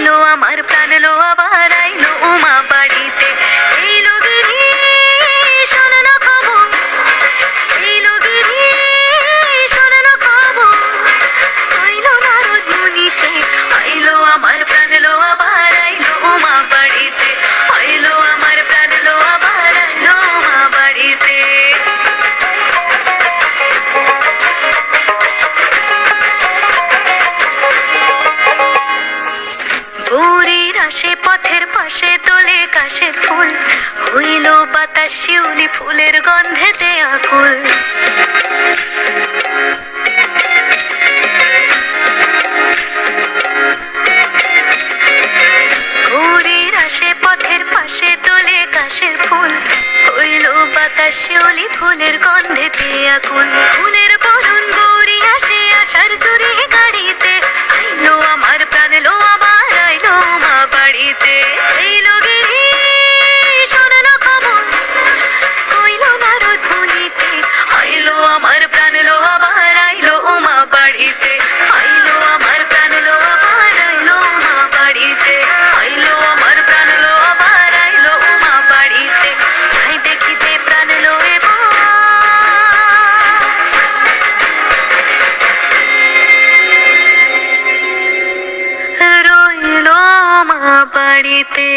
আইলো আমার প্রাণ লো আবার আইলো উমা বাড়িতে। এইলো গিরি শোনো না খবর, এইলো গিরি শোনো না খবর, আইলো নারদ মুনিতে, আইলো আমার প্রাণ লো আবার আইলো উমা বাড়িতে, আইলো আমার প্রাণ লো আবার আইলো উমা বাড়িতে। গৌরীর আসে পথের পাশে তোলে কাশের ফুল, হইল বাতাস শিউলি ফুলের গন্ধেতে আকুল। গৌরীর আসে পথের পাশে তোলে কাশের ফুল, হইল বাতাস শিউলি ফুলের গন্ধেতে আকুল। ফুলের বরণ গৌরী আসে আশার চুরি গাড়িতে, আইলো আমার প্রাণ লো আবার আইলো মা বাড়িতে। এইলো গিরি শোনো না খবর, কইলো নারদ মুনিতে, আইলো আমার প্রাণ লো আবার আইলো উমা বাড়িতে, আইলো আমার প্রাণ লো আবার আইলো উমা বাড়িতে, আইলো আমার প্রাণ লো আবার আইলো উমা বাড়িতে। যাই দেখিতে প্রাণ লো এবার রইলো মা বাড়িতে।